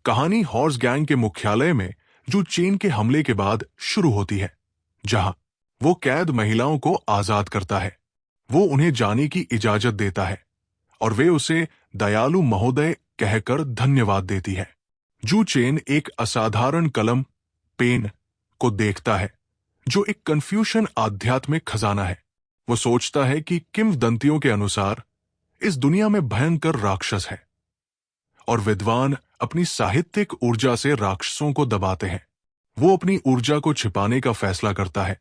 कहानी horse gang के मुख्यालय में जू चेन के हमले के बाद शुरू होती है, जहां वो कैद महिलाओं को आजाद करता है। वो उन्हें जाने की इजाजत देता है और वे उसे दयालु महोदय कहकर धन्यवाद देती है। जू चेन एक असाधारण कलम पेन को देखता है, जो एक कन्फ्यूशन आध्यात्मिक खजाना है। वो सोचता है कि किंवदंतियों के अनुसार इस दुनिया में भयंकर राक्षस है और विद्वान अपनी साहित्यिक ऊर्जा से राक्षसों को दबाते हैं। वो अपनी ऊर्जा को छिपाने का फैसला करता है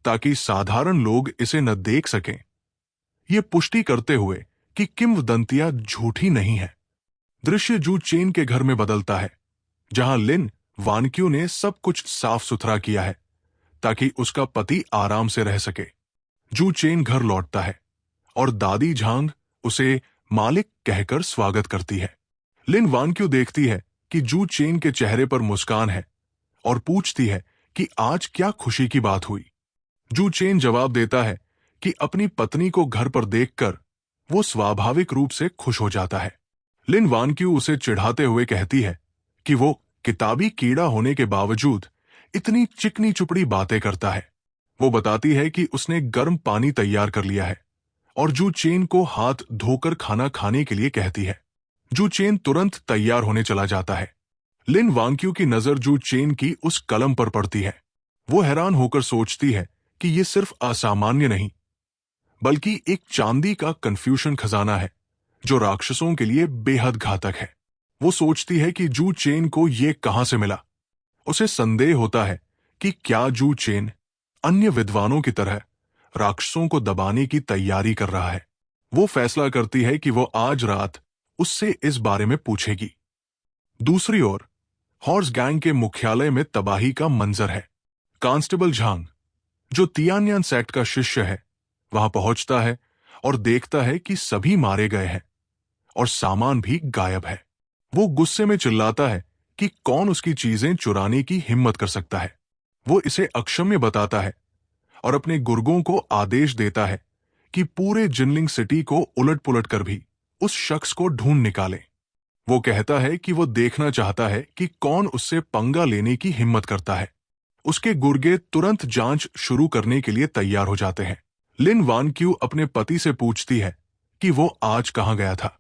ताकि साधारण लोग इसे न देख सकें, ये पुष्टि करते हुए कि किंवदंतियां झूठी नहीं है। दृश्य जू चेन के घर में बदलता है, जहां लिन वानक्यू ने सब कुछ साफ सुथरा किया है ताकि उसका पति आराम से रह सके। जू चेन घर लौटता है और दादी झांग उसे मालिक कहकर स्वागत करती है। लिन वानक्यू देखती है कि जू चेन के चेहरे पर मुस्कान है और पूछती है कि आज क्या खुशी की बात हुई। जू चेन जवाब देता है कि अपनी पत्नी को घर पर देखकर वो स्वाभाविक रूप से खुश हो जाता है। लिन वानक्यू उसे चिढ़ाते हुए कहती है कि वो किताबी कीड़ा होने के बावजूद इतनी चिकनी चुपड़ी बातें करता है। वो बताती है कि उसने गर्म पानी तैयार कर लिया है और जू चेन को हाथ धोकर खाना खाने के लिए कहती है। जू चेन तुरंत तैयार होने चला जाता है। लिन वानक्यू की नजर जू चेन की उस कलम पर पड़ती है। वो हैरान होकर सोचती है कि ये सिर्फ असामान्य नहीं, बल्कि एक चांदी का कन्फ्यूशन खजाना है जो राक्षसों के लिए बेहद घातक है। वो सोचती है कि जू चेन को ये कहां से मिला। उसे संदेह होता है कि क्या जू चेन अन्य विद्वानों की तरह राक्षसों को दबाने की तैयारी कर रहा है। वो फैसला करती है कि वो आज रात उससे इस बारे में पूछेगी। दूसरी ओर हॉर्स गैंग के मुख्यालय में तबाही का मंजर है। कांस्टेबल झांग, जो तियान्यान सेक्ट का शिष्य है, वहां पहुंचता है और देखता है कि सभी मारे गए हैं और सामान भी गायब है। वो गुस्से में चिल्लाता है कि कौन उसकी चीजें चुराने की हिम्मत कर सकता है। वो इसे अक्षम्य बताता है और अपने गुर्गों को आदेश देता है कि पूरे जिनलिंग सिटी को उलट-पुलट कर भी उस शख्स को ढूंढ निकालें। वो कहता है कि वो देखना चाहता है कि कौन उससे पंगा लेने की हिम्मत करता है। उसके गुर्गे तुरंत जांच शुरू करने के लिए तैयार हो जाते हैं। लिन वानक्यू अपने पति से पूछती है कि वो आज कहां गया था।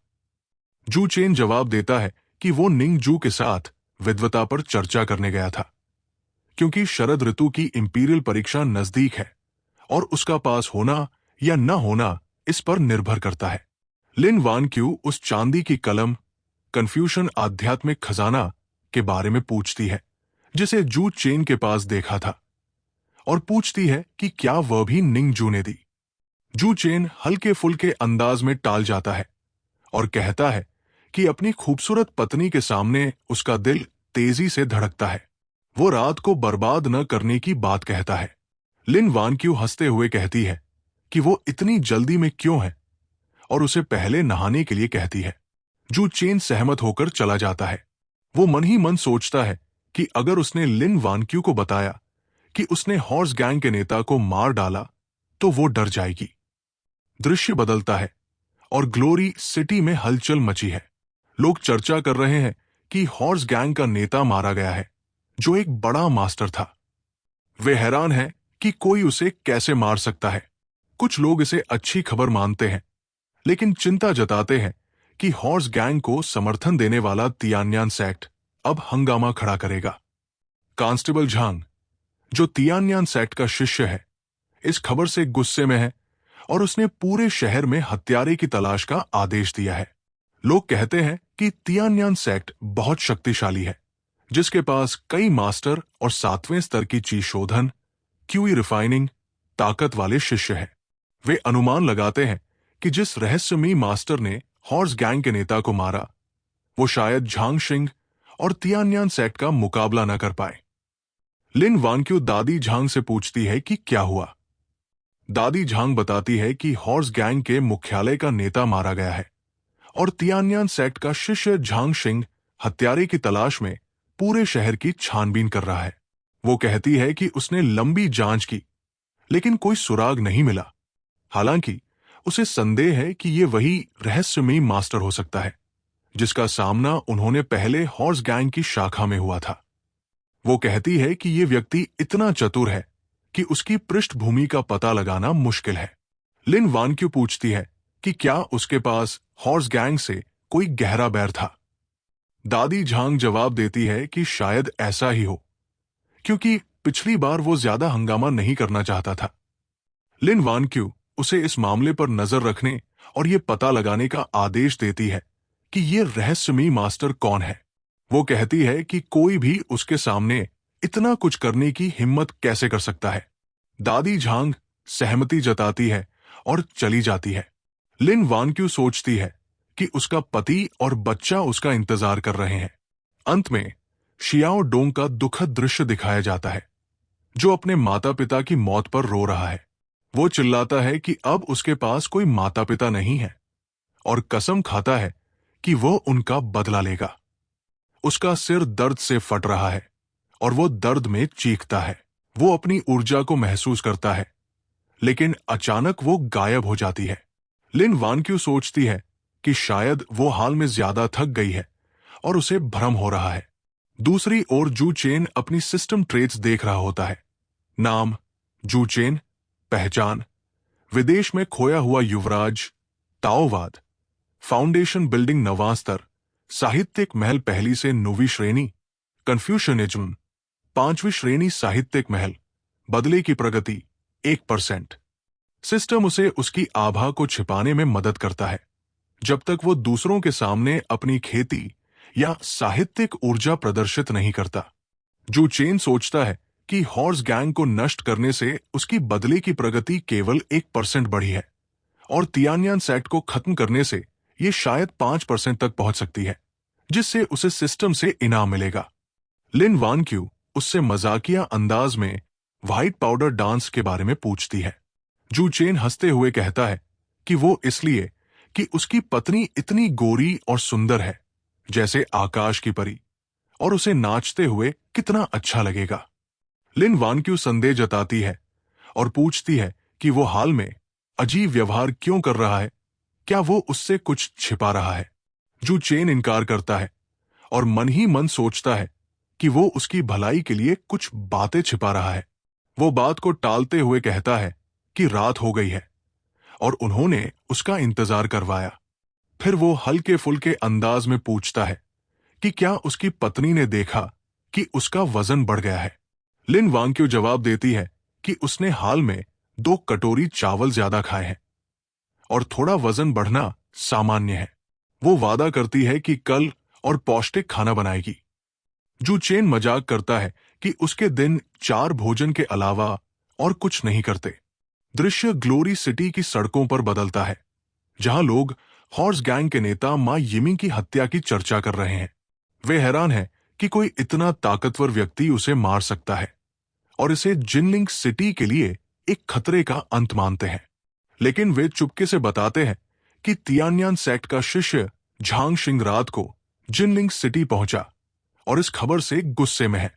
जू चेन जवाब देता है कि वो निंग जू के साथ विद्वता पर चर्चा करने गया था, क्योंकि शरद ऋतु की इंपीरियल परीक्षा नजदीक है और उसका पास होना या न होना इस पर निर्भर करता है। लिन वानक्यू उस चांदी की कलम कन्फ्यूशन आध्यात्मिक खजाना के बारे में पूछती है जिसे जू चेन के पास देखा था, और पूछती है कि क्या वह भी निंग जू ने दी। जू चेन हल्के फुल्के अंदाज में टाल जाता है और कहता है कि अपनी खूबसूरत पत्नी के सामने उसका दिल तेजी से धड़कता है। वो रात को बर्बाद न करने की बात कहता है। लिन वानक्यू हंसते हुए कहती है कि वो इतनी जल्दी में क्यों है और उसे पहले नहाने के लिए कहती है। जू चेन सहमत होकर चला जाता है। वो मन ही मन सोचता है कि अगर उसने लिन वानक्यू को बताया कि उसने हॉर्स गैंग के नेता को मार डाला तो वो डर जाएगी। दृश्य बदलता है और ग्लोरी सिटी में हलचल मची है। लोग चर्चा कर रहे हैं कि हॉर्स गैंग का नेता मारा गया है, जो एक बड़ा मास्टर था। वे हैरान हैं कि कोई उसे कैसे मार सकता है। कुछ लोग इसे अच्छी खबर मानते हैं, लेकिन चिंता जताते हैं कि हॉर्स गैंग को समर्थन देने वाला तियान्यान सेक्ट अब हंगामा खड़ा करेगा। कांस्टेबल झांग, जो तियान्यान सेक्ट का शिष्य है, इस खबर से गुस्से में है और उसने पूरे शहर में हत्यारे की तलाश का आदेश दिया है। लोग कहते हैं कि तियान्यान सेक्ट बहुत शक्तिशाली है, जिसके पास कई मास्टर और 7वें स्तर की चीज शोधन, क्यूई रिफाइनिंग ताकत वाले शिष्य हैं। वे अनुमान लगाते हैं कि जिस रहस्यमयी मास्टर ने हॉर्स गैंग के नेता को मारा, वो शायद झांग शिंग और तियान्यान सेक्ट का मुकाबला न कर पाए। लिन वानक्यू दादी झांग से पूछती है कि क्या हुआ। दादी झांग बताती है कि हॉर्स गैंग के मुख्यालय का नेता मारा गया है और तियान्यान सेक्ट का शिष्य झांग शिंग हत्यारे की तलाश में पूरे शहर की छानबीन कर रहा है। वो कहती है कि उसने लंबी जांच की, लेकिन कोई सुराग नहीं मिला। हालांकि उसे संदेह है कि ये वही रहस्यमयी मास्टर हो सकता है जिसका सामना उन्होंने पहले हॉर्स गैंग की शाखा में हुआ था। वो कहती है कि ये व्यक्ति इतना चतुर है कि उसकी पृष्ठभूमि का पता लगाना मुश्किल है। लिन वानक्यू पूछती है कि क्या उसके पास हॉर्स गैंग से कोई गहरा बैर था। दादी झांग जवाब देती है कि शायद ऐसा ही हो, क्योंकि पिछली बार वो ज्यादा हंगामा नहीं करना चाहता था। लिन वानक्यू उसे इस मामले पर नजर रखने और ये पता लगाने का आदेश देती है कि ये रहस्यमयी मास्टर कौन है। वो कहती है कि कोई भी उसके सामने इतना कुछ करने की हिम्मत कैसे कर सकता है। दादी झांग सहमति जताती है और चली जाती है। लिन वानक्यू सोचती है कि उसका पति और बच्चा उसका इंतजार कर रहे हैं। अंत में शियाओ डोंग का दुखद दृश्य दिखाया जाता है, जो अपने माता पिता की मौत पर रो रहा है। वो चिल्लाता है कि अब उसके पास कोई माता पिता नहीं है और कसम खाता है कि वो उनका बदला लेगा। उसका सिर दर्द से फट रहा है और वो दर्द में चीखता है। वो अपनी ऊर्जा को महसूस करता है, लेकिन अचानक वो गायब हो जाती है। लिन वानक्यू सोचती है कि शायद वो हाल में ज्यादा थक गई है और उसे भ्रम हो रहा है। दूसरी ओर जू चेन अपनी सिस्टम ट्रेट्स देख रहा होता है। नाम जू चेन, पहचान, विदेश में खोया हुआ युवराज, ताओवाद, फाउंडेशन बिल्डिंग नवां स्तर, साहित्यिक महल पहली से 9वीं श्रेणी, कन्फ्यूशनिज्म 5वीं श्रेणी साहित्यिक महल, बदले की प्रगति 1%। सिस्टम उसे उसकी आभा को छिपाने में मदद करता है जब तक वो दूसरों के सामने अपनी खेती या साहित्यिक ऊर्जा प्रदर्शित नहीं करता। जू चेन सोचता है कि हॉर्स गैंग को नष्ट करने से उसकी बदले की प्रगति केवल 1% बढ़ी है और तियानयान सेक्ट को खत्म करने से ये शायद 5% तक पहुंच सकती है, जिससे उसे सिस्टम से इनाम मिलेगा। लिन वानक्यू उससे मजाकिया अंदाज में व्हाइट पाउडर डांस के बारे में पूछती है। जू चेन हंसते हुए कहता है कि वो इसलिए कि उसकी पत्नी इतनी गोरी और सुंदर है, जैसे आकाश की परी, और उसे नाचते हुए कितना अच्छा लगेगा। लिन वानक्यू संदेह जताती है और पूछती है कि वो हाल में अजीब व्यवहार क्यों कर रहा है, क्या वो उससे कुछ छिपा रहा है। जू चेन इनकार करता है और मन ही मन सोचता है कि वो उसकी भलाई के लिए कुछ बातें छिपा रहा है। वो बात को टालते हुए कहता है कि रात हो गई है और उन्होंने उसका इंतजार करवाया। फिर वो हल्के फुल्के अंदाज में पूछता है कि क्या उसकी पत्नी ने देखा कि उसका वजन बढ़ गया है। लिन वांग्क्यू जवाब देती है कि उसने हाल में 2 कटोरी चावल ज्यादा खाए हैं और थोड़ा वजन बढ़ना सामान्य है। वो वादा करती है कि कल और पौष्टिक खाना बनाएगी। जू चेन मजाक करता है कि उसके दिन 4 भोजन के अलावा और कुछ नहीं करते। दृश्य ग्लोरी सिटी की सड़कों पर बदलता है, जहां लोग हॉर्स गैंग के नेता मा यिमिंग की हत्या की चर्चा कर रहे हैं। वे हैरान हैं कि कोई इतना ताकतवर व्यक्ति उसे मार सकता है और इसे जिनलिंग सिटी के लिए एक खतरे का अंत मानते हैं। लेकिन वे चुपके से बताते हैं कि तियानयान सेक्ट का शिष्य झांग शिंग रात को जिनलिंग सिटी पहुंचा और इस खबर से गुस्से में है।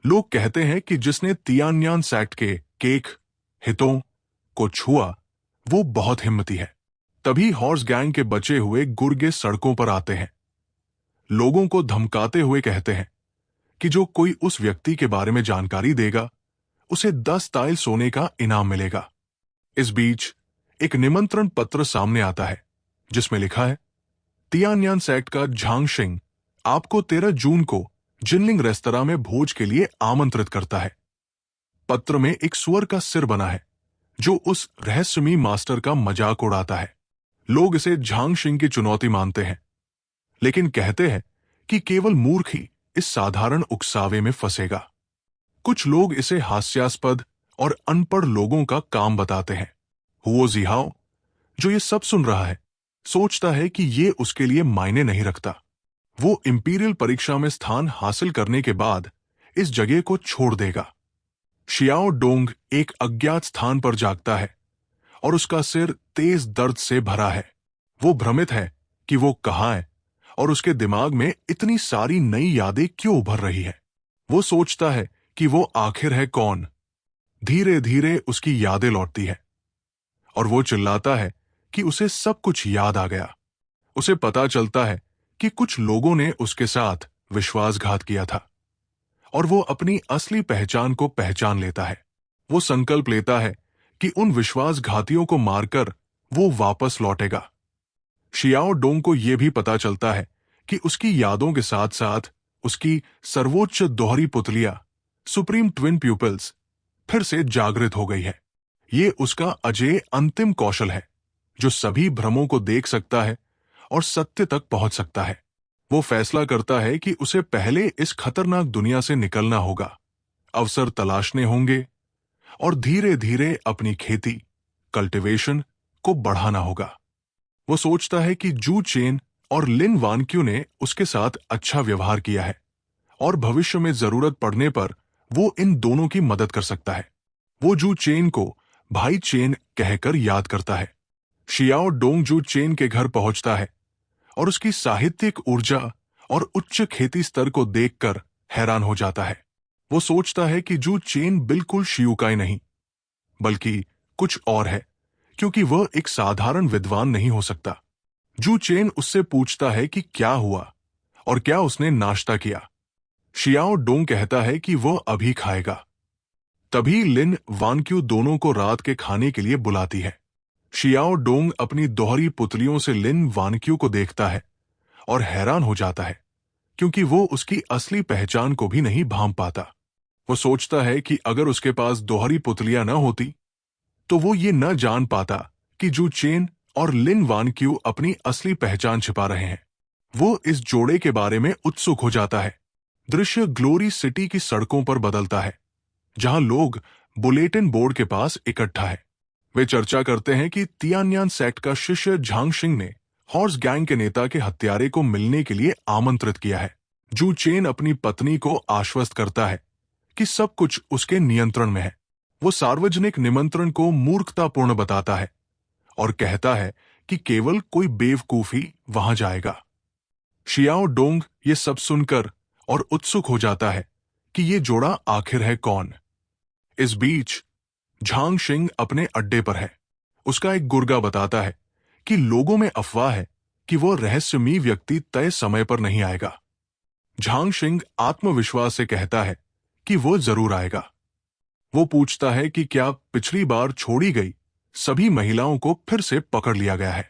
लोग कहते हैं कि जिसने तियानयान सेक्ट के केक हितों को छुआ वो बहुत हिम्मती है। तभी हॉर्स गैंग के बचे हुए गुर्गे सड़कों पर आते हैं, लोगों को धमकाते हुए कहते हैं कि जो कोई उस व्यक्ति के बारे में जानकारी देगा उसे 10 ताइल सोने का इनाम मिलेगा। इस बीच एक निमंत्रण पत्र सामने आता है जिसमें लिखा है, तियानयान सेक्ट का झांग शिंग आपको 13 जून को जिनलिंग रेस्तरां में भोज के लिए आमंत्रित करता है। पत्र में एक सुअर का सिर बना है जो उस रहस्यमयी मास्टर का मजाक उड़ाता है। लोग इसे झांग शिंग की चुनौती मानते हैं, लेकिन कहते हैं कि केवल मूर्ख ही इस साधारण उकसावे में फंसेगा। कुछ लोग इसे हास्यास्पद और अनपढ़ लोगों का काम बताते हैं। हुओ जिहाओ, जो ये सब सुन रहा है, सोचता है कि ये उसके लिए मायने नहीं रखता। वो इंपीरियल परीक्षा में स्थान हासिल करने के बाद इस जगह को छोड़ देगा। शियाओ डोंग एक अज्ञात स्थान पर जागता है और उसका सिर तेज दर्द से भरा है। वो भ्रमित है कि वो कहाँ है और उसके दिमाग में इतनी सारी नई यादें क्यों उभर रही है। वो सोचता है कि वो आखिर है कौन। धीरे धीरे उसकी यादें लौटती है और वो चिल्लाता है कि उसे सब कुछ याद आ गया। उसे पता चलता है कि कुछ लोगों ने उसके साथ विश्वासघात किया था और वो अपनी असली पहचान को पहचान लेता है। वो संकल्प लेता है कि उन विश्वासघातियों को मारकर वो वापस लौटेगा। शियाओ डोंग को यह भी पता चलता है कि उसकी यादों के साथ साथ उसकी सर्वोच्च दोहरी पुतलियां, सुप्रीम ट्विन प्यूपिल्स, फिर से जागृत हो गई है। ये उसका अजेय अंतिम कौशल है जो सभी भ्रमों को देख सकता है और सत्य तक पहुंच सकता है। वो फैसला करता है कि उसे पहले इस खतरनाक दुनिया से निकलना होगा, अवसर तलाशने होंगे और धीरे धीरे अपनी खेती, कल्टीवेशन को बढ़ाना होगा। वो सोचता है कि जू चेन और लिन वानक्यू ने उसके साथ अच्छा व्यवहार किया है और भविष्य में जरूरत पड़ने पर वो इन दोनों की मदद कर सकता है। वो जू चेन को भाई चेन कहकर याद करता है। शियाओ डोंग जू चेन के घर पहुंचता है और उसकी साहित्यिक ऊर्जा और उच्च खेती स्तर को देखकर हैरान हो जाता है। वो सोचता है कि जू चेन बिल्कुल शियुकाई नहीं, बल्कि कुछ और है, क्योंकि वह एक साधारण विद्वान नहीं हो सकता। जू चेन उससे पूछता है कि क्या हुआ और क्या उसने नाश्ता किया। शियाओ डोंग कहता है कि वह अभी खाएगा। तभी लिन वानक्यू दोनों को रात के खाने के लिए बुलाती है। शियाओ डोंग अपनी दोहरी पुतलियों से लिन वानक्यू को देखता है और हैरान हो जाता है, क्योंकि वो उसकी असली पहचान को भी नहीं भांप पाता। वो सोचता है कि अगर उसके पास दोहरी पुतलियां न होती तो वो ये न जान पाता कि जू चेन और लिन वानक्यू अपनी असली पहचान छिपा रहे हैं। वो इस जोड़े के बारे में उत्सुक हो जाता है। दृश्य ग्लोरी सिटी की सड़कों पर बदलता है, जहां लोग बुलेटिन बोर्ड के पास इकट्ठा है। वे चर्चा करते हैं कि तियान्यान सेक्ट का शिष्य झांग शिंग ने हॉर्स गैंग के नेता के हत्यारे को मिलने के लिए आमंत्रित किया है। जू चेन अपनी पत्नी को आश्वस्त करता है कि सब कुछ उसके नियंत्रण में है। वो सार्वजनिक निमंत्रण को मूर्खतापूर्ण बताता है और कहता है कि केवल कोई बेवकूफ ही वहां जाएगा। शियाओ डोंग ये सब सुनकर और उत्सुक हो जाता है कि ये जोड़ा आखिर है कौन। इस बीच झांग शिंग अपने अड्डे पर है। उसका एक गुर्गा बताता है कि लोगों में अफवाह है कि वह रहस्यमयी व्यक्ति तय समय पर नहीं आएगा। झांग शिंग आत्मविश्वास से कहता है कि वो जरूर आएगा। वो पूछता है कि क्या पिछली बार छोड़ी गई सभी महिलाओं को फिर से पकड़ लिया गया है।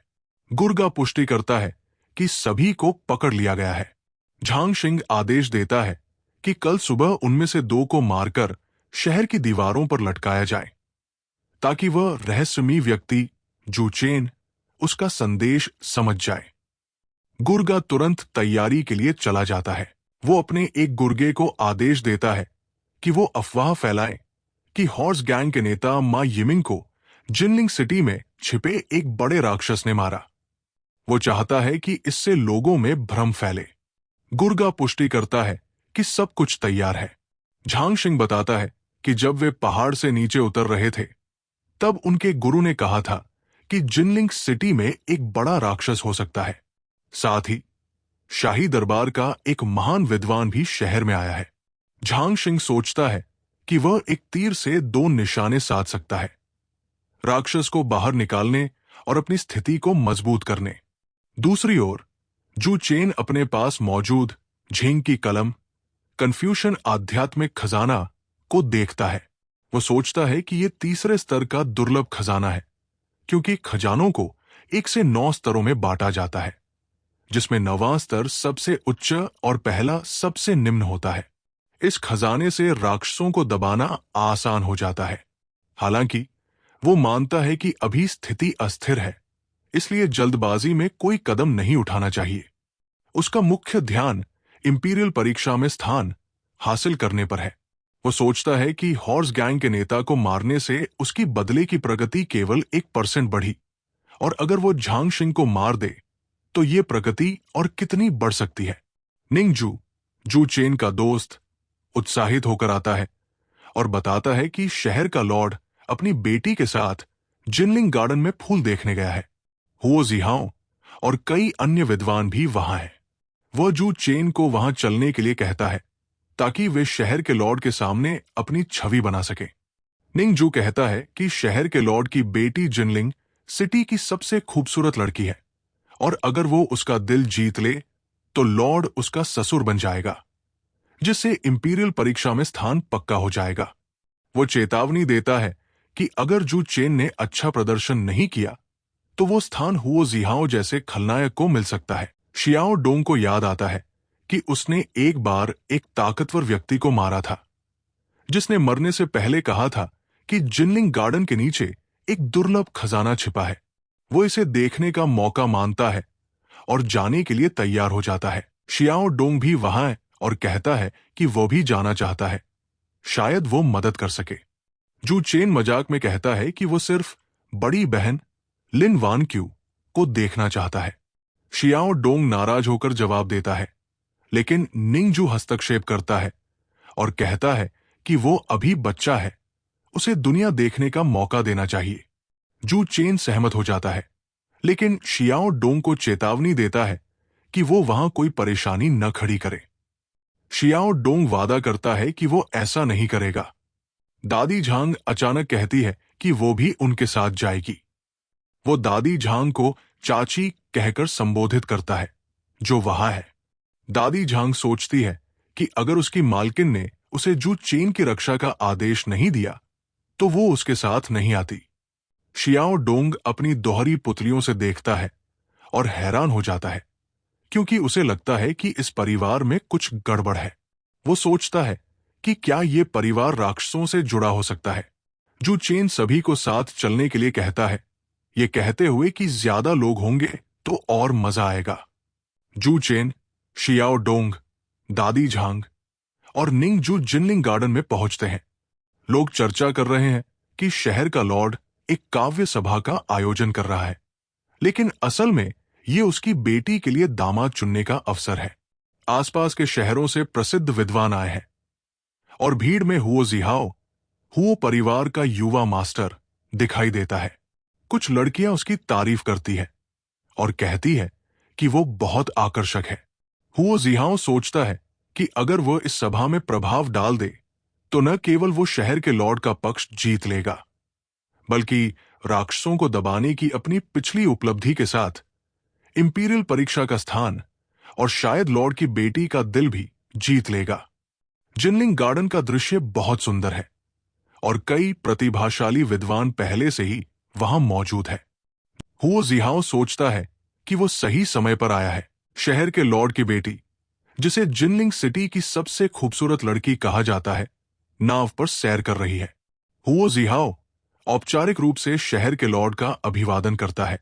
गुर्गा पुष्टि करता है कि सभी को पकड़ लिया गया है। झांग शिंग आदेश देता है कि कल सुबह उनमें से 2 को मारकर शहर की दीवारों पर लटकाया जाए, ताकि वह रहस्यमयी व्यक्ति जू चेन उसका संदेश समझ जाए। गुर्गा तुरंत तैयारी के लिए चला जाता है। वो अपने एक गुर्गे को आदेश देता है कि वो अफवाह फैलाए कि हॉर्स गैंग के नेता मा यिमिंग को जिनलिंग सिटी में छिपे एक बड़े राक्षस ने मारा। वो चाहता है कि इससे लोगों में भ्रम फैले। गुर्गा पुष्टि करता है कि सब कुछ तैयार है। झांग शिंग बताता है कि जब वे पहाड़ से नीचे उतर रहे थे, तब उनके गुरु ने कहा था कि जिनलिंग सिटी में एक बड़ा राक्षस हो सकता है। साथ ही शाही दरबार का एक महान विद्वान भी शहर में आया है। झांग शिंग सोचता है कि वह एक तीर से 2 निशाने साध सकता है, राक्षस को बाहर निकालने और अपनी स्थिति को मजबूत करने। दूसरी ओर जू चेन अपने पास मौजूद झिंग की कलम, कन्फ्यूशन आध्यात्मिक खजाना को देखता है। वो सोचता है कि यह तीसरे स्तर का दुर्लभ खजाना है, क्योंकि खजानों को 1 से 9 स्तरों में बांटा जाता है, जिसमें 9वां स्तर सबसे उच्च और पहला सबसे निम्न होता है। इस खजाने से राक्षसों को दबाना आसान हो जाता है। हालांकि वो मानता है कि अभी स्थिति अस्थिर है, इसलिए जल्दबाजी में कोई कदम नहीं उठाना चाहिए। उसका मुख्य ध्यान इंपीरियल परीक्षा में स्थान हासिल करने पर है। वो सोचता है कि हॉर्स गैंग के नेता को मारने से उसकी बदले की प्रगति केवल 1% बढ़ी, और अगर वो झांग शिंग को मार दे तो ये प्रगति और कितनी बढ़ सकती है। निंगजू, जू चेन का दोस्त, उत्साहित होकर आता है और बताता है कि शहर का लॉर्ड अपनी बेटी के साथ जिनलिंग गार्डन में फूल देखने गया है। हुओ जिहाओ और कई अन्य विद्वान भी वहां हैं। वह जू चेन को वहां चलने के लिए कहता है ताकि वे शहर के लॉर्ड के सामने अपनी छवि बना सके। निंगजू कहता है कि शहर के लॉर्ड की बेटी जिनलिंग सिटी की सबसे खूबसूरत लड़की है, और अगर वो उसका दिल जीत ले तो लॉर्ड उसका ससुर बन जाएगा, जिससे इंपीरियल परीक्षा में स्थान पक्का हो जाएगा। वो चेतावनी देता है कि अगर जू चेन ने अच्छा प्रदर्शन नहीं किया तो वो स्थान हुओ जिहाओ जैसे खलनायक को मिल सकता है। शियाओ डोंग को याद आता है कि उसने एक बार एक ताकतवर व्यक्ति को मारा था, जिसने मरने से पहले कहा था कि जिनलिंग गार्डन के नीचे एक दुर्लभ खजाना छिपा है। वो इसे देखने का मौका मानता है और जाने के लिए तैयार हो जाता है। शियाओ डोंग भी वहां है और कहता है कि वो भी जाना चाहता है, शायद वो मदद कर सके। जू चेन मजाक में कहता है कि वो सिर्फ बड़ी बहन लिन वान क्यू को देखना चाहता है। शियाओ डोंग नाराज होकर जवाब देता है, लेकिन निंगजू हस्तक्षेप करता है और कहता है कि वो अभी बच्चा है, उसे दुनिया देखने का मौका देना चाहिए। जू चेन सहमत हो जाता है, लेकिन शियाओ डोंग को चेतावनी देता है कि वो वहां कोई परेशानी न खड़ी करे। शियाओ डोंग वादा करता है कि वो ऐसा नहीं करेगा। दादी झांग अचानक कहती है कि वो भी उनके साथ जाएगी। वो दादी झांग को चाची कहकर संबोधित करता है, जो वहां है। दादी झांग सोचती है कि अगर उसकी मालकिन ने उसे जू चेन की रक्षा का आदेश नहीं दिया तो वो उसके साथ नहीं आती। शियाओ डोंग अपनी दोहरी पुतलियों से देखता है और हैरान हो जाता है, क्योंकि उसे लगता है कि इस परिवार में कुछ गड़बड़ है। वो सोचता है कि क्या ये परिवार राक्षसों से जुड़ा हो सकता है। जू चेन सभी को साथ चलने के लिए कहता है, ये कहते हुए कि ज्यादा लोग होंगे तो और मजा आएगा। जू चेन, शियाओ डोंग, दादी झांग और निंगजू जिनलिंग गार्डन में पहुंचते हैं। लोग चर्चा कर रहे हैं कि शहर का लॉर्ड एक काव्य सभा का आयोजन कर रहा है, लेकिन असल में ये उसकी बेटी के लिए दामाद चुनने का अवसर है। आसपास के शहरों से प्रसिद्ध विद्वान आए हैं और भीड़ में हुओ जिहाओ, हुओ परिवार का युवा मास्टर दिखाई देता है। कुछ लड़कियां उसकी तारीफ करती है और कहती है कि वो बहुत आकर्षक है। हुओ जिहाओ सोचता है कि अगर वो इस सभा में प्रभाव डाल दे तो न केवल वो शहर के लॉर्ड का पक्ष जीत लेगा, बल्कि राक्षसों को दबाने की अपनी पिछली उपलब्धि के साथ इंपीरियल परीक्षा का स्थान और शायद लॉर्ड की बेटी का दिल भी जीत लेगा। जिनलिंग गार्डन का दृश्य बहुत सुंदर है और कई प्रतिभाशाली विद्वान पहले से ही वहां मौजूद है। हुओ जिहाओ सोचता है कि वो सही समय पर आया है। शहर के लॉर्ड की बेटी, जिसे जिनलिंग सिटी की सबसे खूबसूरत लड़की कहा जाता है, नाव पर सैर कर रही है। हुओ जिहाओ औपचारिक रूप से शहर के लॉर्ड का अभिवादन करता है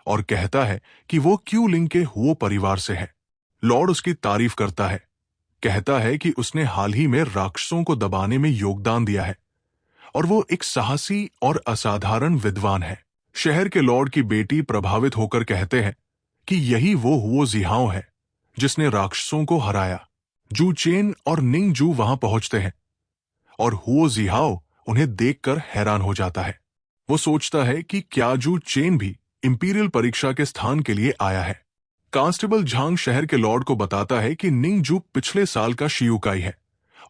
और कहता है कि वो क्यू लिंग के हुओ परिवार से है। लॉर्ड उसकी तारीफ करता है, कहता है कि उसने हाल ही में राक्षसों को दबाने में योगदान दिया है और वो एक साहसी और असाधारण विद्वान है। शहर के लॉर्ड की बेटी प्रभावित होकर कहते हैं कि यही वो हुओ जिहाओ है जिसने राक्षसों को हराया। जू चेन और निंगजू वहां पहुंचते हैं और हुओ जिहाओ उन्हें देखकर हैरान हो जाता है। वो सोचता है कि क्या जू चेन भी इंपीरियल परीक्षा के स्थान के लिए आया है। कांस्टेबल झांग शहर के लॉर्ड को बताता है कि निंगजू पिछले साल का शियुकाई है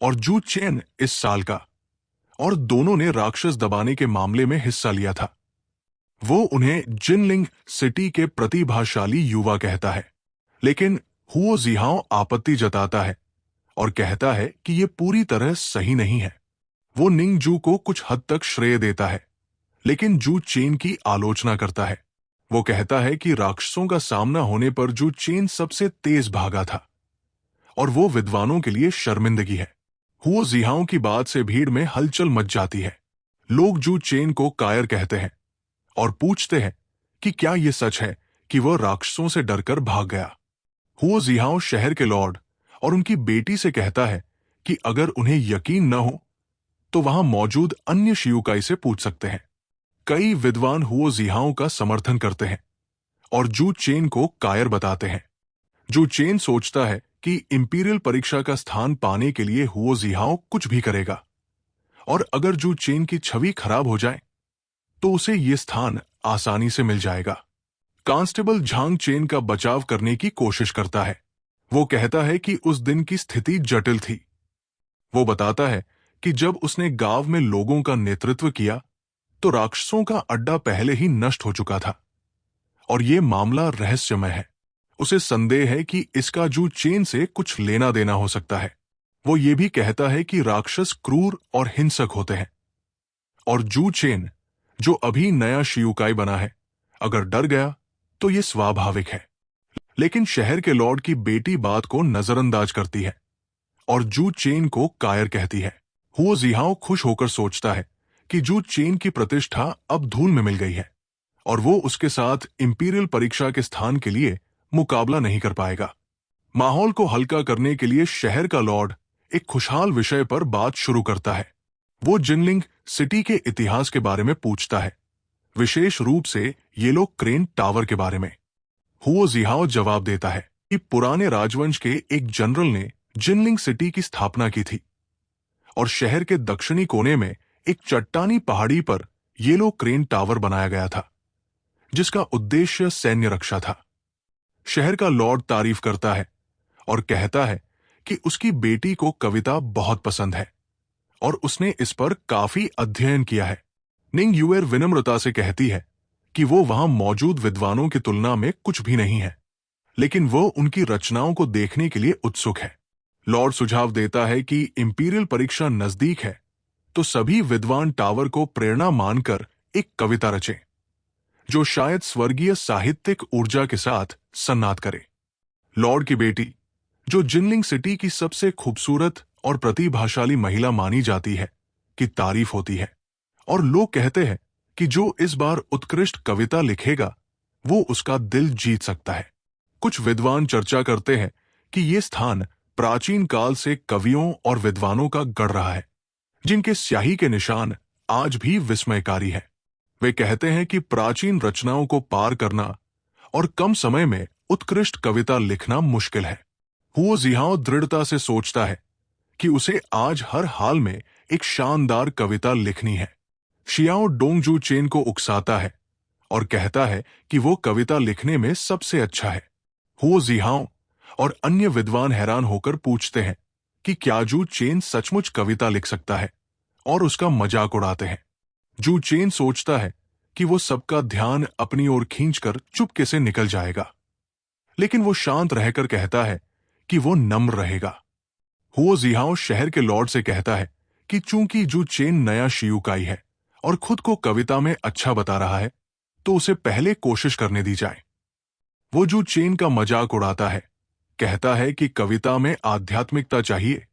और जू चेन इस साल का, और दोनों ने राक्षस दबाने के मामले में हिस्सा लिया था। वो उन्हें जिनलिंग सिटी के प्रतिभाशाली युवा कहता है, लेकिन हुओ जिहाओ आपत्ति जताता है और कहता है कि ये पूरी तरह सही नहीं है। वो निंगजू को कुछ हद तक श्रेय देता है, लेकिन जू चेन की आलोचना करता है। वो कहता है कि राक्षसों का सामना होने पर जू चेन सबसे तेज भागा था और वो विद्वानों के लिए शर्मिंदगी है। हुओ जिहाओ की बात से भीड़ में हलचल मच जाती है। लोग जू चेन को कायर कहते हैं और पूछते हैं कि क्या ये सच है कि वह राक्षसों से डरकर भाग गया। हुओ जिहाओ शहर के लॉर्ड और उनकी बेटी से कहता है कि अगर उन्हें यकीन न हो तो वहां मौजूद अन्य शियुकाई से पूछ सकते हैं। कई विद्वान हुओ जिहाओ का समर्थन करते हैं और जू चेन को कायर बताते हैं। जू चेन सोचता है कि इंपीरियल परीक्षा का स्थान पाने के लिए हुओ जिहाओ कुछ भी करेगा, और अगर जू चेन की छवि खराब हो जाए तो उसे ये स्थान आसानी से मिल जाएगा। कांस्टेबल झांग चेन का बचाव करने की कोशिश करता है। वो कहता है कि उस दिन की स्थिति जटिल थी। वो बताता है कि जब उसने गांव में लोगों का नेतृत्व किया तो राक्षसों का अड्डा पहले ही नष्ट हो चुका था और ये मामला रहस्यमय है। उसे संदेह है कि इसका जू चेन से कुछ लेना देना हो सकता है। वो ये भी कहता है कि राक्षस क्रूर और हिंसक होते हैं, और जू चेन, जो अभी नया शियुकाई बना है, अगर डर गया तो ये स्वाभाविक है। लेकिन शहर के लॉर्ड की बेटी बात को नजरअंदाज करती है और जू चेन को कायर कहती है। हुओ जिहाओ खुश होकर सोचता है कि जू चेन की प्रतिष्ठा अब धूल में मिल गई है और वो उसके साथ इंपीरियल परीक्षा के स्थान के लिए मुकाबला नहीं कर पाएगा। माहौल को हल्का करने के लिए शहर का लॉर्ड एक खुशहाल विषय पर बात शुरू करता है। वो जिनलिंग सिटी के इतिहास के बारे में पूछता है, विशेष रूप से येलो क्रेन टावर के बारे में। हुओ जिहाओ जवाब देता है कि पुराने राजवंश के एक जनरल ने जिनलिंग सिटी की स्थापना की थी और शहर के दक्षिणी कोने में एक चट्टानी पहाड़ी पर येलो क्रेन टावर बनाया गया था, जिसका उद्देश्य सैन्य रक्षा था। शहर का लॉर्ड तारीफ करता है और कहता है कि उसकी बेटी को कविता बहुत पसंद है और उसने इस पर काफी अध्ययन किया है। निंग यूएर विनम्रता से कहती है कि वो वहां मौजूद विद्वानों की तुलना में कुछ भी नहीं है, लेकिन वो उनकी रचनाओं को देखने के लिए उत्सुक है। लॉर्ड सुझाव देता है कि इंपीरियल परीक्षा नजदीक है, तो सभी विद्वान टावर को प्रेरणा मानकर एक कविता रचें, जो शायद स्वर्गीय साहित्यिक ऊर्जा के साथ सन्नाट करे। लॉर्ड की बेटी, जो जिनलिंग सिटी की सबसे खूबसूरत और प्रतिभाशाली महिला मानी जाती है, की तारीफ होती है और लोग कहते हैं कि जो इस बार उत्कृष्ट कविता लिखेगा वो उसका दिल जीत सकता है। कुछ विद्वान चर्चा करते हैं कि ये स्थान प्राचीन काल से कवियों और विद्वानों का गढ़ रहा है, जिनके स्याही के निशान आज भी विस्मयकारी है। वे कहते हैं कि प्राचीन रचनाओं को पार करना और कम समय में उत्कृष्ट कविता लिखना मुश्किल है। हुओ जिहाओ दृढ़ता से सोचता है कि उसे आज हर हाल में एक शानदार कविता लिखनी है। शियाओ डोंगजू चेन को उकसाता है और कहता है कि वो कविता लिखने में सबसे अच्छा है। हुओ जिहाओ और अन्य विद्वान हैरान होकर पूछते हैं कि क्या जू चेन सचमुच कविता लिख सकता है, और उसका मजाक उड़ाते हैं। जू चेन सोचता है कि वो सबका ध्यान अपनी ओर खींचकर चुपके से निकल जाएगा, लेकिन वो शांत रहकर कहता है कि वो नम्र रहेगा। हुओ जिहाओ शहर के लॉर्ड से कहता है कि चूंकि जू चेन नया शियुकाई है और खुद को कविता में अच्छा बता रहा है, तो उसे पहले कोशिश करने दी जाए। वो जू चेन का मजाक उड़ाता है, कहता है कि कविता में आध्यात्मिकता चाहिए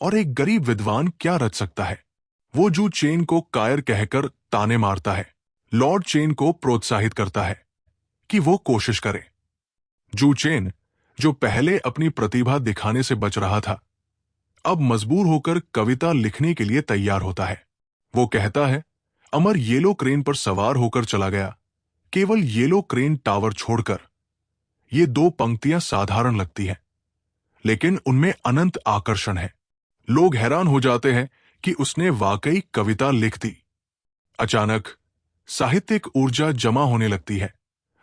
और एक गरीब विद्वान क्या रच सकता है। वो जू चेन को कायर कहकर ताने मारता है। लॉर्ड चेन को प्रोत्साहित करता है कि वो कोशिश करे। जू चेन, जो पहले अपनी प्रतिभा दिखाने से बच रहा था, अब मजबूर होकर कविता लिखने के लिए तैयार होता है। वो कहता है, अमर येलो क्रेन पर सवार होकर चला गया, केवल येलो क्रेन टावर छोड़कर। ये दो पंक्तियां साधारण लगती हैं, लेकिन उनमें अनंत आकर्षण है। लोग हैरान हो जाते हैं कि उसने वाकई कविता लिख दी। अचानक साहित्यिक ऊर्जा जमा होने लगती है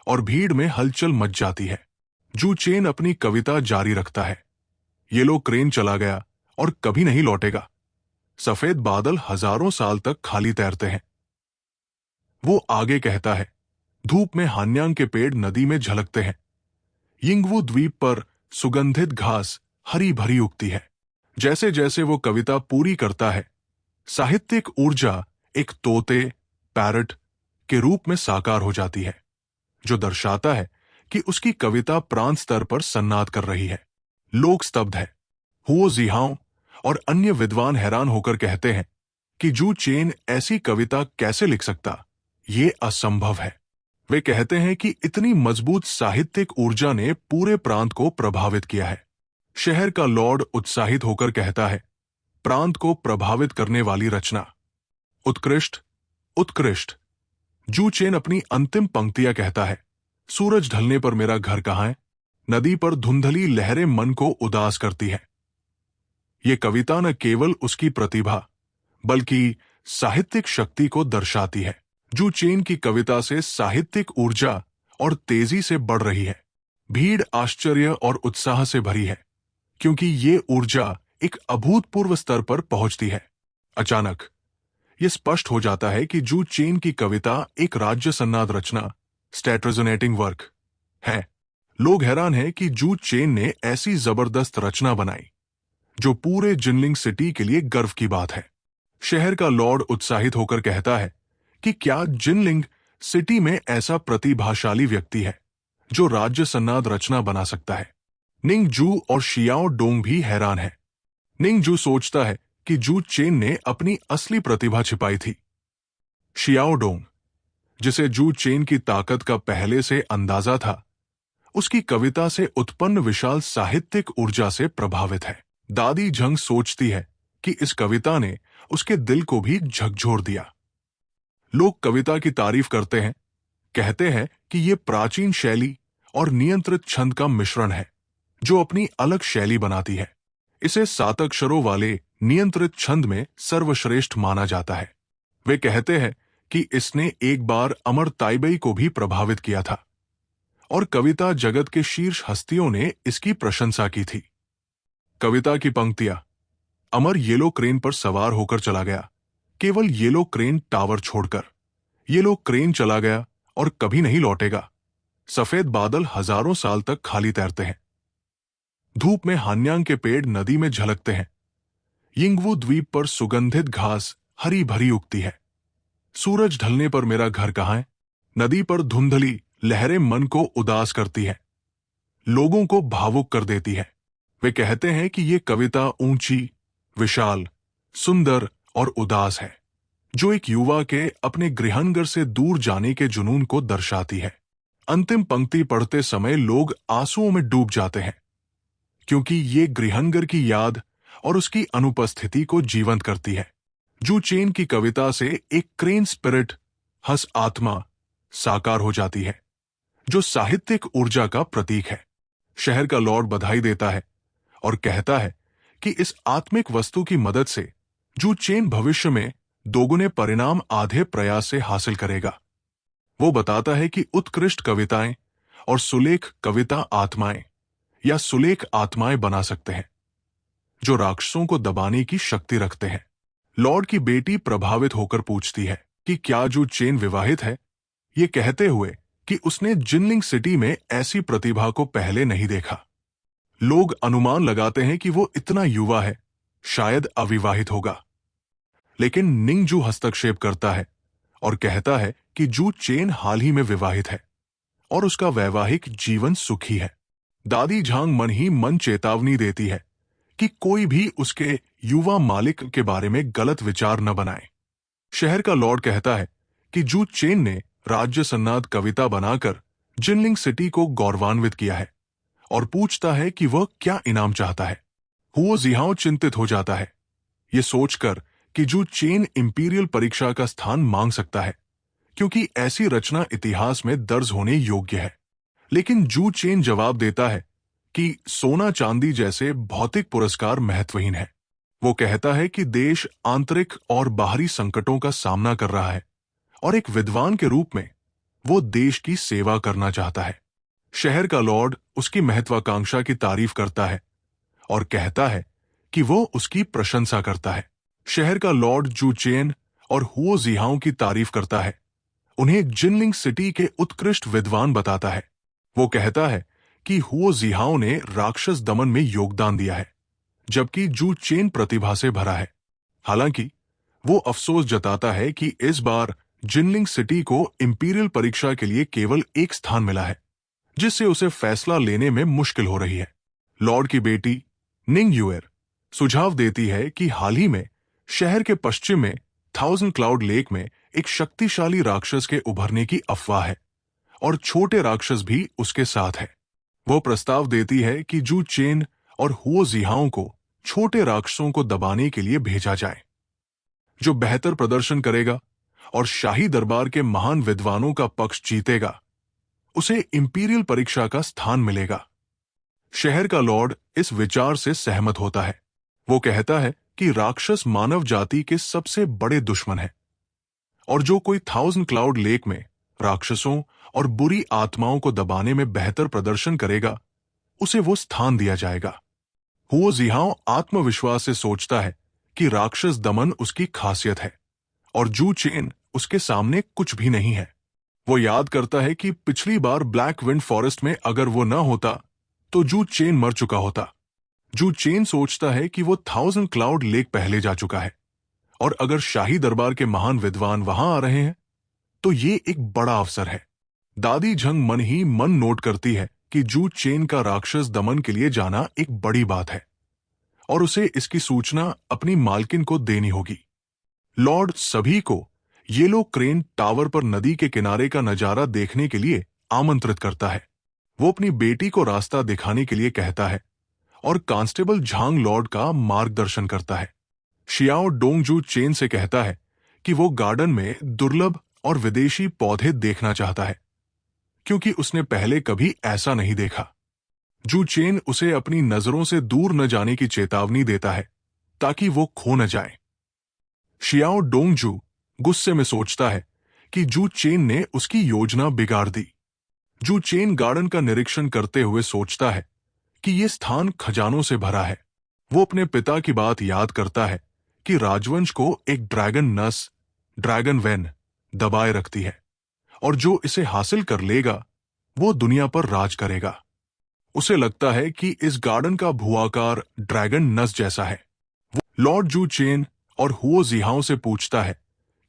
और भीड़ में हलचल मच जाती है। जू चेन अपनी कविता जारी रखता है। येलो क्रेन चला गया और कभी नहीं लौटेगा। सफेद बादल हजारों साल तक खाली तैरते हैं। वो आगे कहता है, धूप में हान्यांग के पेड़ नदी में झलकते हैं। यिंगवू द्वीप पर सुगंधित घास हरी भरी उगती है। जैसे जैसे वो कविता पूरी करता है, साहित्यिक ऊर्जा एक तोते, पैरट के रूप में साकार हो जाती है, जो दर्शाता है कि उसकी कविता प्रांत स्तर पर सन्नाट कर रही है। लोग स्तब्ध है। हुओ जिहाओ और अन्य विद्वान हैरान होकर कहते हैं कि जू चेन ऐसी कविता कैसे लिख सकता, ये असंभव है। वे कहते हैं कि इतनी मजबूत साहित्यिक ऊर्जा ने पूरे प्रांत को प्रभावित किया है। शहर का लॉर्ड उत्साहित होकर कहता है, प्रांत को प्रभावित करने वाली रचना, उत्कृष्ट, उत्कृष्ट। जू चेन अपनी अंतिम पंक्तियां कहता है, सूरज ढलने पर मेरा घर कहां है, नदी पर धुंधली लहरें मन को उदास करती है। ये कविता न केवल उसकी प्रतिभा बल्कि साहित्यिक शक्ति को दर्शाती है। जू चेन की कविता से साहित्यिक ऊर्जा और तेजी से बढ़ रही है। भीड़ आश्चर्य और उत्साह से भरी है, क्योंकि ये ऊर्जा एक अभूतपूर्व स्तर पर पहुंचती है। अचानक यह स्पष्ट हो जाता है कि जू चेन की कविता एक राज्य सन्नाद रचना, स्टेट रेजोनेटिंग वर्क है। लोग हैरान हैं कि जू चेन ने ऐसी जबरदस्त रचना बनाई जो पूरे जिनलिंग सिटी के लिए गर्व की बात है। शहर का लॉर्ड उत्साहित होकर कहता है कि क्या जिनलिंग सिटी में ऐसा प्रतिभाशाली व्यक्ति है जो राज्य सन्नाद रचना बना सकता है। निंग जू और शियाओ डोंग भी हैरान है। निंग जू सोचता है कि जू चेन ने अपनी असली प्रतिभा छिपाई थी। शियाओ डोंग, जिसे जू चेन की ताकत का पहले से अंदाजा था, उसकी कविता से उत्पन्न विशाल साहित्यिक ऊर्जा से प्रभावित है। दादी झंग सोचती है कि इस कविता ने उसके दिल को भी झकझोर दिया। लोग कविता की तारीफ करते हैं, कहते हैं कि यह प्राचीन शैली और नियंत्रित छंद का मिश्रण है जो अपनी अलग शैली बनाती है। इसे 7 अक्षरों वाले नियंत्रित छंद में सर्वश्रेष्ठ माना जाता है। वे कहते हैं कि इसने एक बार अमर ताइबेई को भी प्रभावित किया था और कविता जगत के शीर्ष हस्तियों ने इसकी प्रशंसा की थी। कविता की पंक्तियां, अमर येलो क्रेन पर सवार होकर चला गया, केवल येलो क्रेन टावर छोड़कर। येलो क्रेन चला गया और कभी नहीं लौटेगा। सफेद बादल हजारों साल तक खाली तैरते हैं। धूप में हान्यांग के पेड़ नदी में झलकते हैं। यिंगवू द्वीप पर सुगंधित घास हरी भरी उगती है। सूरज ढलने पर मेरा घर कहाँ है? नदी पर धुंधली लहरें मन को उदास करती है, लोगों को भावुक कर देती है। वे कहते हैं कि ये कविता ऊंची, विशाल, सुंदर और उदास है, जो एक युवा के अपने गृहानगर से दूर जाने के जुनून को दर्शाती है। अंतिम पंक्ति पढ़ते समय लोग आंसुओं में डूब जाते हैं, क्योंकि ये गृहानगर की याद और उसकी अनुपस्थिति को जीवंत करती है। जू चेन की कविता से एक क्रेन स्पिरिट, हंस आत्मा, साकार हो जाती है, जो साहित्यिक ऊर्जा का प्रतीक है। शहर का लॉर्ड बधाई देता है और कहता है कि इस आत्मिक वस्तु की मदद से जू चेन भविष्य में दोगुने परिणाम आधे प्रयास से हासिल करेगा। वो बताता है कि उत्कृष्ट कविताएं और सुलेख कविता आत्माएं या सुलेख आत्माएं बना सकते हैं, जो राक्षसों को दबाने की शक्ति रखते हैं। लॉर्ड की बेटी प्रभावित होकर पूछती है कि क्या जू चेन विवाहित है, ये कहते हुए कि उसने जिनलिंग सिटी में ऐसी प्रतिभा को पहले नहीं देखा। लोग अनुमान लगाते हैं कि वो इतना युवा है, शायद अविवाहित होगा। लेकिन निंगजू हस्तक्षेप करता है और कहता है कि जू चेन हाल ही में विवाहित है और उसका वैवाहिक जीवन सुखी है। दादी झांग मन ही मन चेतावनी देती है कि कोई भी उसके युवा मालिक के बारे में गलत विचार न बनाए। शहर का लॉर्ड कहता है कि जू चेन ने राज्य सन्नाद कविता बनाकर जिनलिंग सिटी को गौरवान्वित किया है और पूछता है कि वह क्या इनाम चाहता है। हुओ जिहाओ चिंतित हो जाता है, ये सोचकर कि जू चेन इंपीरियल परीक्षा का स्थान मांग सकता है, क्योंकि ऐसी रचना इतिहास में दर्ज होने योग्य है। लेकिन जू चेन जवाब देता है कि सोना चांदी जैसे भौतिक पुरस्कार महत्वहीन है। वो कहता है कि देश आंतरिक और बाहरी संकटों का सामना कर रहा है और एक विद्वान के रूप में वो देश की सेवा करना चाहता है। शहर का लॉर्ड उसकी महत्वाकांक्षा की तारीफ करता है और कहता है कि वो उसकी प्रशंसा करता है। शहर का लॉर्ड जू चेन और हुओ जिहाओ की तारीफ करता है, उन्हें जिनलिंग सिटी के उत्कृष्ट विद्वान बताता है। वो कहता है कि हुओ जिहाओ ने राक्षस दमन में योगदान दिया है, जबकि जू चेन प्रतिभा से भरा है। हालांकि वो अफसोस जताता है कि इस बार जिनलिंग सिटी को इंपीरियल परीक्षा के लिए केवल एक स्थान मिला है, जिससे उसे फैसला लेने में मुश्किल हो रही है। लॉर्ड की बेटी निंग यूएर सुझाव देती है कि हाल ही में शहर के पश्चिम में 1000 क्लाउड लेक में एक शक्तिशाली राक्षस के उभरने की अफवाह है और छोटे राक्षस भी उसके साथ है। वो प्रस्ताव देती है कि जू चेन और हुओ जिहाओ को छोटे राक्षसों को दबाने के लिए भेजा जाए। जो बेहतर प्रदर्शन करेगा और शाही दरबार के महान विद्वानों का पक्ष जीतेगा, उसे इंपीरियल परीक्षा का स्थान मिलेगा। शहर का लॉर्ड इस विचार से सहमत होता है। वो कहता है कि राक्षस मानव जाति के सबसे बड़े दुश्मन हैं और जो कोई 1000 क्लाउड लेक में राक्षसों और बुरी आत्माओं को दबाने में बेहतर प्रदर्शन करेगा, उसे वो स्थान दिया जाएगा। हुओ जिहाओ आत्मविश्वास से सोचता है कि राक्षस दमन उसकी खासियत है और जू चेन उसके सामने कुछ भी नहीं है। वो याद करता है कि पिछली बार ब्लैक विंड फॉरेस्ट में अगर वो न होता तो जू चेन मर चुका होता। जू चेन सोचता है कि वो 1000 क्लाउड लेक पहले जा चुका है, और अगर शाही दरबार के महान विद्वान वहां आ रहे हैं तो ये एक बड़ा अवसर है। दादी झंग मन ही मन नोट करती है कि जू चेन का राक्षस दमन के लिए जाना एक बड़ी बात है और उसे इसकी सूचना अपनी मालकिन को देनी होगी। लॉर्ड सभी को येलो क्रेन टावर पर नदी के किनारे का नजारा देखने के लिए आमंत्रित करता है। वो अपनी बेटी को रास्ता दिखाने के लिए कहता है और कांस्टेबल झांग लॉर्ड का मार्गदर्शन करता है। शियाओ डोंगजू चेन से कहता है कि वो गार्डन में दुर्लभ और विदेशी पौधे देखना चाहता है, क्योंकि उसने पहले कभी ऐसा नहीं देखा। जू चेन उसे अपनी नजरों से दूर न जाने की चेतावनी देता है ताकि वो खो न जाए। शियाओ डोंगजू गुस्से में सोचता है कि जू चेन ने उसकी योजना बिगाड़ दी। जू चेन गार्डन का निरीक्षण करते हुए सोचता है कि यह स्थान खजानों से भरा है। वो अपने पिता की बात याद करता है कि राजवंश को एक ड्रैगन नस, ड्रैगन वेन दबाए रखती है, और जो इसे हासिल कर लेगा वो दुनिया पर राज करेगा। उसे लगता है कि इस गार्डन का भुआकार ड्रैगन नस जैसा है। वो लॉर्ड जू चेन और हुओ जिहाओ से पूछता है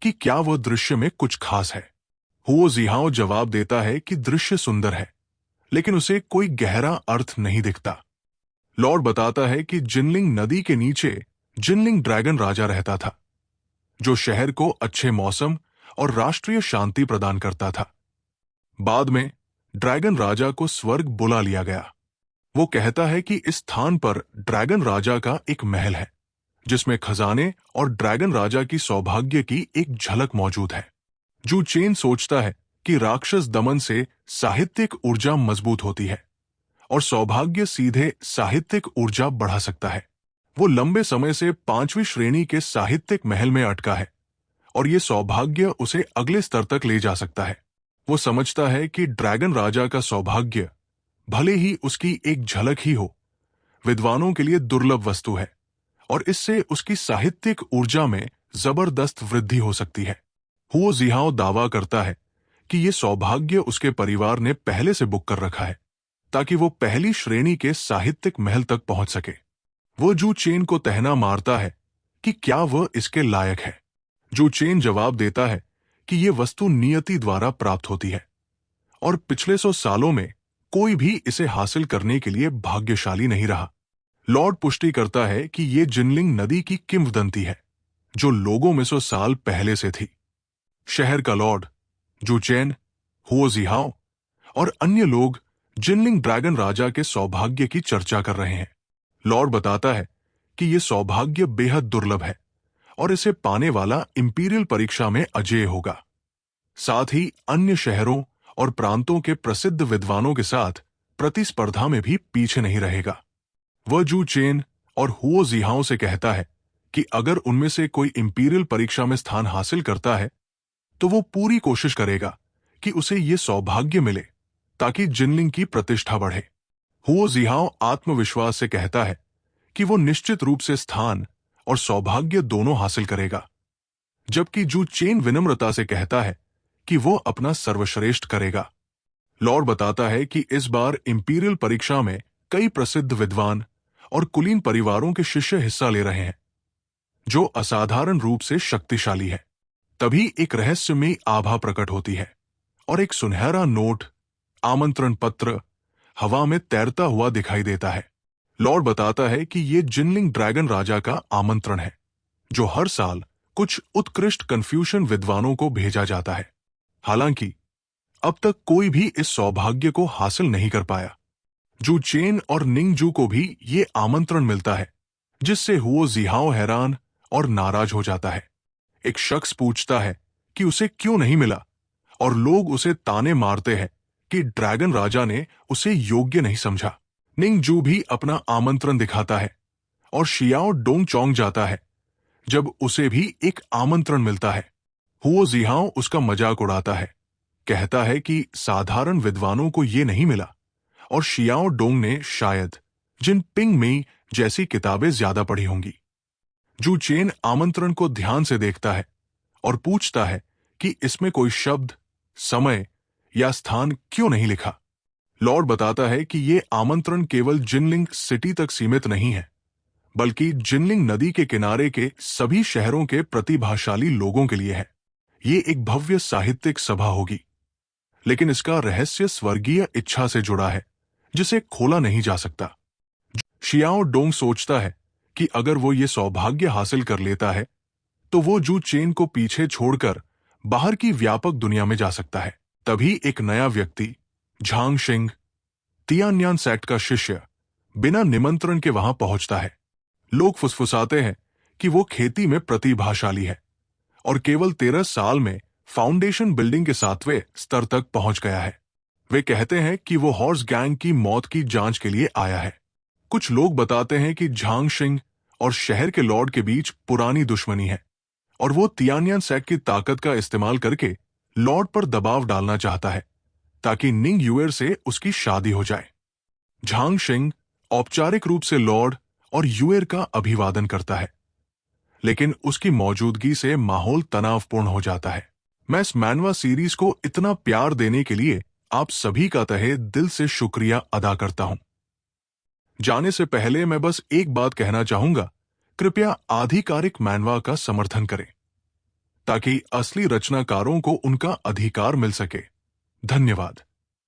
कि क्या वह दृश्य में कुछ खास है। हुओ जिहाओ जवाब देता है कि दृश्य सुंदर है, लेकिन उसे कोई गहरा अर्थ नहीं दिखता। लॉर्ड बताता है कि जिनलिंग नदी के नीचे जिनलिंग ड्रैगन राजा रहता था, जो शहर को अच्छे मौसम और राष्ट्रीय शांति प्रदान करता था। बाद में ड्रैगन राजा को स्वर्ग बुला लिया गया। वो कहता है कि इस स्थान पर ड्रैगन राजा का एक महल है, जिसमें खजाने और ड्रैगन राजा की सौभाग्य की एक झलक मौजूद है। जू चेन सोचता है कि राक्षस दमन से साहित्यिक ऊर्जा मजबूत होती है और सौभाग्य सीधे साहित्यिक ऊर्जा बढ़ा सकता है। वो लंबे समय से 5वीं श्रेणी के साहित्यिक महल में अटका है और ये सौभाग्य उसे अगले स्तर तक ले जा सकता है। वो समझता है कि ड्रैगन राजा का सौभाग्य भले ही उसकी एक झलक ही हो, विद्वानों के लिए दुर्लभ वस्तु है और इससे उसकी साहित्यिक ऊर्जा में जबरदस्त वृद्धि हो सकती है। हुओ जिहाओ दावा करता है कि यह सौभाग्य उसके परिवार ने पहले से बुक कर रखा है ताकि वो पहली श्रेणी के साहित्यिक महल तक पहुंच सके। वो जू चेन को तहना मारता है कि क्या वह इसके लायक है। जू चेन जवाब देता है कि यह वस्तु नियति द्वारा प्राप्त होती है और पिछले 100 सालों में कोई भी इसे हासिल करने के लिए भाग्यशाली नहीं रहा। लॉर्ड पुष्टि करता है कि यह जिनलिंग नदी की किंवदंती है, जो लोगों में 100 साल पहले से थी। शहर का लॉर्ड, जू चेन, हुओ जिहाओ और अन्य लोग जिनलिंग ड्रैगन राजा के सौभाग्य की चर्चा कर रहे हैं। लॉर्ड बताता है कि यह सौभाग्य बेहद दुर्लभ है और इसे पाने वाला इंपीरियल परीक्षा में अजेय होगा। साथ ही अन्य शहरों और प्रांतों के प्रसिद्ध विद्वानों के साथ प्रतिस्पर्धा में भी पीछे नहीं रहेगा। वह जू चेन और हुओ जिहाओ से कहता है कि अगर उनमें से कोई इंपीरियल परीक्षा में स्थान हासिल करता है तो वो पूरी कोशिश करेगा कि उसे ये सौभाग्य मिले ताकि जिनलिंग की प्रतिष्ठा बढ़े। हुओ जिहाओ आत्मविश्वास से कहता है कि वो निश्चित रूप से स्थान और सौभाग्य दोनों हासिल करेगा, जबकि जू चेन विनम्रता से कहता है कि वो अपना सर्वश्रेष्ठ करेगा। लॉर्ड बताता है कि इस बार इंपीरियल परीक्षा में कई प्रसिद्ध विद्वान और कुलीन परिवारों के शिष्य हिस्सा ले रहे हैं, जो असाधारण रूप से शक्तिशाली है। तभी एक रहस्यमयी आभा प्रकट होती है और एक सुनहरा नोट, आमंत्रण पत्र हवा में तैरता हुआ दिखाई देता है। लॉर्ड बताता है कि यह जिनलिंग ड्रैगन राजा का आमंत्रण है, जो हर साल कुछ उत्कृष्ट कन्फ्यूशन विद्वानों को भेजा जाता है। हालांकि अब तक कोई भी इस सौभाग्य को हासिल नहीं कर पाया। जू चेन और निंगजू को भी ये आमंत्रण मिलता है, जिससे हुओ जिहाओ हैरान और नाराज हो जाता है। एक शख्स पूछता है कि उसे क्यों नहीं मिला और लोग उसे ताने मारते हैं कि ड्रैगन राजा ने उसे योग्य नहीं समझा। निंगजू भी अपना आमंत्रण दिखाता है और शियाओ डोंग चौंक जाता है जब उसे भी एक आमंत्रण मिलता है। हुओ जिहाओ उसका मजाक उड़ाता है, कहता है कि साधारण विद्वानों को ये नहीं मिला और शियाओ डोंग ने शायद जिन पिंग मेई जैसी किताबें ज्यादा पढ़ी होंगी। जू चेन आमंत्रण को ध्यान से देखता है और पूछता है कि इसमें कोई शब्द, समय या स्थान क्यों नहीं लिखा। लॉर्ड बताता है कि ये आमंत्रण केवल जिनलिंग सिटी तक सीमित नहीं है, बल्कि जिनलिंग नदी के किनारे के सभी शहरों के प्रतिभाशाली लोगों के लिए है। ये एक भव्य साहित्यिक सभा होगी, लेकिन इसका रहस्य स्वर्गीय इच्छा से जुड़ा है, जिसे खोला नहीं जा सकता। शियाओ डोंग सोचता है कि अगर वो ये सौभाग्य हासिल कर लेता है, तो वो जू चेन को पीछे छोड़कर बाहर की व्यापक दुनिया में जा सकता है। तभी एक नया व्यक्ति, झांग शिंग, तियान्यान सेक्ट का शिष्य, बिना निमंत्रण के वहां पहुंचता है। लोग फुसफुसाते हैं कि वो खेती में प्रतिभाशाली है और केवल 13 साल में फाउंडेशन बिल्डिंग के 7वें स्तर तक पहुंच गया है। वे कहते हैं कि वो हॉर्स गैंग की मौत की जांच के लिए आया है। कुछ लोग बताते हैं कि झांग शिंग और शहर के लॉर्ड के बीच पुरानी दुश्मनी है और वो तियान्यान सेक्ट की ताकत का इस्तेमाल करके लॉर्ड पर दबाव डालना चाहता है ताकि निंग युएर से उसकी शादी हो जाए। झांग शिंग औपचारिक रूप से लॉर्ड और युएर का अभिवादन करता है, लेकिन उसकी मौजूदगी से माहौल तनावपूर्ण हो जाता है। मैं इस मैनवा सीरीज को इतना प्यार देने के लिए आप सभी का तहे दिल से शुक्रिया अदा करता हूं। जाने से पहले मैं बस एक बात कहना चाहूंगा, कृपया आधिकारिक मैनवा का समर्थन करें ताकि असली रचनाकारों को उनका अधिकार मिल सके। धन्यवाद।